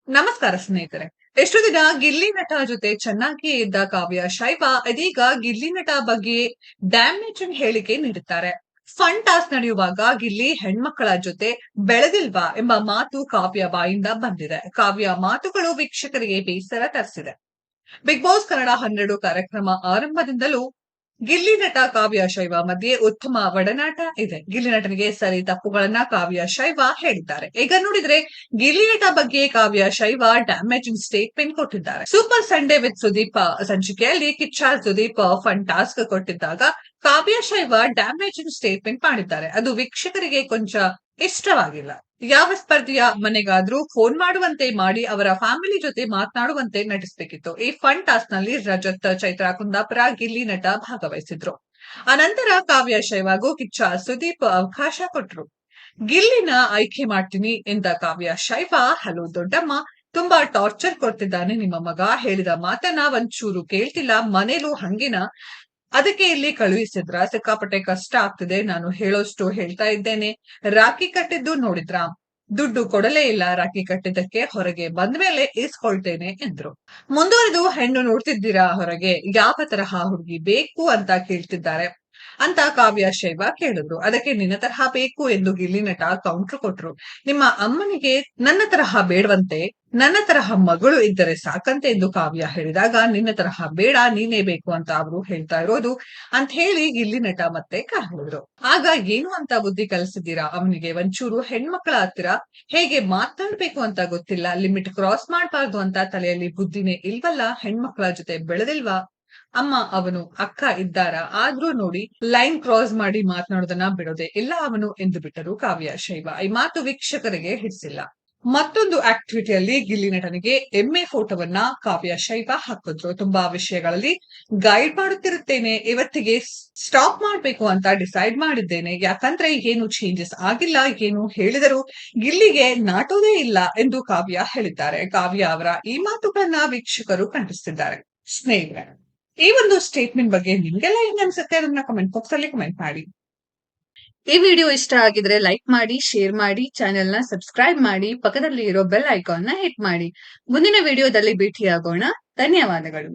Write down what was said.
ನಮಸ್ಕಾರ ಸ್ನೇಹಿತರೆ. ಎಷ್ಟು ದಿನ ಗಿಲ್ಲಿ ನಟ ಜೊತೆ ಚೆನ್ನಾಗಿಯೇ ಇದ್ದ ಕಾವ್ಯ ಶೈವ ಇದೀಗ ಗಿಲ್ಲಿ ನಟ ಬಗ್ಗೆ ಡ್ಯಾಮೇಜಿಂಗ್ ಹೇಳಿಕೆ ನೀಡುತ್ತಾರೆ. ಫನ್ ಟಾಸ್ ನಡೆಯುವಾಗ ಗಿಲ್ಲಿ ಹೆಣ್ಮಕ್ಕಳ ಜೊತೆ ಬೆಳೆದಿಲ್ವಾ ಎಂಬ ಮಾತು ಕಾವ್ಯ ಬಾಯಿಂದ ಬಂದಿದೆ. ಕಾವ್ಯ ಮಾತುಗಳು ವೀಕ್ಷಕರಿಗೆ ಬೇಸರ ತರಿಸಿದೆ. ಬಿಗ್ ಬಾಸ್ ಕನ್ನಡ 12 ಕಾರ್ಯಕ್ರಮ ಆರಂಭದಿಂದಲೂ ಗಿಲ್ಲಿ ನಟ ಕಾವ್ಯ ಶೈವ ಮಧ್ಯೆ ಉತ್ತಮ ಒಡನಾಟ ಇದೆ. ಗಿಲ್ಲಿ ನಟನಿಗೆ ಸರಿ ತಪ್ಪುಗಳನ್ನ ಕಾವ್ಯ ಶೈವ ಹೇಳಿದ್ದಾರೆ. ಈಗ ನೋಡಿದ್ರೆ ಗಿಲ್ಲಿ ನಟ ಬಗ್ಗೆ ಕಾವ್ಯ ಶೈವ ಡ್ಯಾಮೇಜಿಂಗ್ ಸ್ಟೇಟ್ಮೆಂಟ್ ಕೊಟ್ಟಿದ್ದಾರೆ. ಸೂಪರ್ ಸಂಡೇ ವಿತ್ ಸುದೀಪ್ ಸಂಚಿಕೆಯಲ್ಲಿ ಕಿಚ್ಚ ಸುದೀಪ್ ಫನ್ ಟಾಸ್ಕ್ ಕೊಟ್ಟಿದ್ದಾಗ ಕಾವ್ಯ ಶೈವ ಡ್ಯಾಮೇಜಿಂಗ್ ಸ್ಟೇಟ್ಮೆಂಟ್ ಮಾಡಿದ್ದಾರೆ. ಅದು ವೀಕ್ಷಕರಿಗೆ ಕೊಂಚ ಇಷ್ಟವಾಗಿಲ್ಲ. ಯಾವ ಸ್ಪರ್ಧಿಯ ಮನೆಗಾದ್ರೂ ಫೋನ್ ಮಾಡುವಂತೆ ಮಾಡಿ ಅವರ ಫ್ಯಾಮಿಲಿ ಜೊತೆ ಮಾತನಾಡುವಂತೆ ನಟಿಸಬೇಕಿತ್ತು. ಈ ಫನ್ ಟಾಸ್ಕ್ ನಲ್ಲಿ ರಜತ್, ಚೈತ್ರಾ ಕುಂದಾಪುರ, ಗಿಲ್ಲಿ ನಟ ಭಾಗವಹಿಸಿದ್ರು. ಅನಂತರ ಕಾವ್ಯ ಶೈವಾಗೂ ಕಿಚ್ಚ ಸುದೀಪ್ ಅವಕಾಶ ಕೊಟ್ರು. ಗಿಲ್ಲಿನ ಆಯ್ಕೆ ಮಾಡ್ತೀನಿ ಎಂದ ಕಾವ್ಯ ಶೈವ, ಹಲೋ ದೊಡ್ಡಮ್ಮ, ತುಂಬಾ ಟಾರ್ಚರ್ ಕೊಡ್ತಿದ್ದಾನೆ ನಿಮ್ಮ ಮಗ. ಹೇಳಿದ ಮಾತನ್ನ ಒಂಚೂರು ಕೇಳ್ತಿಲ್ಲ. ಮನೇಲೂ ಹಂಗಿನ, ಅದಕ್ಕೆ ಇಲ್ಲಿ ಕಳುಹಿಸಿದ್ರ. ಸಿಕ್ಕಾಪಟ್ಟೆ ಕಷ್ಟ ಆಗ್ತಿದೆ. ನಾನು ಹೇಳೋಷ್ಟು ಹೇಳ್ತಾ ಇದ್ದೇನೆ. ರಾಖಿ ಕಟ್ಟಿದ್ದು ನೋಡಿದ್ರಾ? ದುಡ್ಡು ಕೊಡಲೇ ಇಲ್ಲ. ರಾಖಿ ಕಟ್ಟಿದ್ದಕ್ಕೆ ಹೊರಗೆ ಬಂದ್ಮೇಲೆ ಇಸ್ಕೊಳ್ತೇನೆ ಎಂದ್ರು. ಮುಂದುವರೆದು, ಹೆಣ್ಣು ನೋಡ್ತಿದ್ದೀರಾ ಹೊರಗೆ? ಯಾವ ತರಹ ಹುಡುಗಿ ಬೇಕು ಅಂತ ಕೇಳ್ತಿದ್ದಾರೆ ಅಂತ ಕಾವ್ಯ ಶೈವ ಕೇಳಿದ್ರು. ಅದಕ್ಕೆ ನಿನ್ನ ತರಹ ಬೇಕು ಎಂದು ಗಿಲ್ಲಿ ನಟ ಕೌಂಟರ್ ಕೊಟ್ರು. ನಿಮ್ಮ ಅಮ್ಮನಿಗೆ ನನ್ನ ತರಹ ಬೇಡವಂತೆ, ನನ್ನ ತರಹ ಮಗಳು ಇದ್ದರೆ ಸಾಕಂತೆ ಎಂದು ಕಾವ್ಯ ಹೇಳಿದಾಗ, ನಿನ್ನ ತರಹ ಬೇಡ, ನೀನೇ ಬೇಕು ಅಂತ ಅವರು ಹೇಳ್ತಾ ಇರೋದು ಅಂತ ಹೇಳಿ ಗಿಲ್ಲಿ ನಟ ಮತ್ತೆ ಹೇಳಿದ್ರು. ಆಗ ಏನು ಅಂತ ಬುದ್ಧಿ ಕಲಿಸಿದ್ದೀರಾ ಅವನಿಗೆ? ಒಂಚೂರು ಹೆಣ್ಮಕ್ಳ ಹತ್ತಿರ ಹೇಗೆ ಮಾತಾಡ್ಬೇಕು ಅಂತ ಗೊತ್ತಿಲ್ಲ. ಲಿಮಿಟ್ ಕ್ರಾಸ್ ಮಾಡಬಾರ್ದು ಅಂತ ತಲೆಯಲ್ಲಿ ಬುದ್ಧಿನೇ ಇಲ್ವಲ್ಲ. ಹೆಣ್ಮಕ್ಳ ಜೊತೆ ಬೆಳೆದಿಲ್ವಾ ಅಮ್ಮ? ಅವನು ಅಕ್ಕ ಇದ್ದಾರ? ಆದ್ರೂ ನೋಡಿ ಲೈನ್ ಕ್ರಾಸ್ ಮಾಡಿ ಮಾತನಾಡೋದನ್ನ ಬಿಡೋದೇ ಇಲ್ಲ ಅವನು ಎಂದು ಬಿಟ್ಟರು ಕಾವ್ಯ ಶೈವ. ಈ ಮಾತು ವೀಕ್ಷಕರಿಗೆ ಹಿಡಿಸಿಲ್ಲ. ಮತ್ತೊಂದು ಆಕ್ಟಿವಿಟಿಯಲ್ಲಿ ಗಿಲ್ಲಿ ನಟನಿಗೆ ಎಮ್ಮೆ ಫೋಟೋವನ್ನ ಕಾವ್ಯ ಶೈವ ಹಾಕಿದ್ರು. ತುಂಬಾ ವಿಷಯಗಳಲ್ಲಿ ಗೈಡ್ ಮಾಡುತ್ತಿರುತ್ತೇನೆ. ಇವತ್ತಿಗೆ ಸ್ಟಾಪ್ ಮಾಡ್ಬೇಕು ಅಂತ ಡಿಸೈಡ್ ಮಾಡಿದ್ದೇನೆ. ಯಾಕಂದ್ರೆ ಏನು ಚೇಂಜಸ್ ಆಗಿಲ್ಲ. ಏನು ಹೇಳಿದರೂ ಗಿಲ್ಲಿಗೆ ನಾಟೋದೇ ಇಲ್ಲ ಎಂದು ಕಾವ್ಯ ಹೇಳಿದ್ದಾರೆ. ಕಾವ್ಯ ಅವರ ಈ ಮಾತುಗಳನ್ನ ವೀಕ್ಷಕರು ಖಂಡಿಸುತ್ತಿದ್ದಾರೆ. ಸ್ನೇಹಿತರೆ, ಈ ಒಂದು ಸ್ಟೇಟ್ಮೆಂಟ್ ಬಗ್ಗೆ ನಿಮ್ಗೆಲ್ಲ ಏನ್ ಅನ್ಸುತ್ತೆ ಅದನ್ನ ಕಮೆಂಟ್ ಬಾಕ್ಸ್ ಅಲ್ಲಿ ಕಮೆಂಟ್ ಮಾಡಿ. ಈ ವಿಡಿಯೋ ಇಷ್ಟ ಆಗಿದ್ರೆ ಲೈಕ್ ಮಾಡಿ, ಶೇರ್ ಮಾಡಿ, ಚಾನೆಲ್ ನ ಸಬ್ಸ್ಕ್ರೈಬ್ ಮಾಡಿ, ಪಕ್ಕದಲ್ಲಿ ಇರೋ ಬೆಲ್ ಐಕಾನ್ ನ ಹಿಟ್ ಮಾಡಿ. ಮುಂದಿನ ವಿಡಿಯೋದಲ್ಲಿ ಭೇಟಿಯಾಗೋಣ. ಧನ್ಯವಾದಗಳು.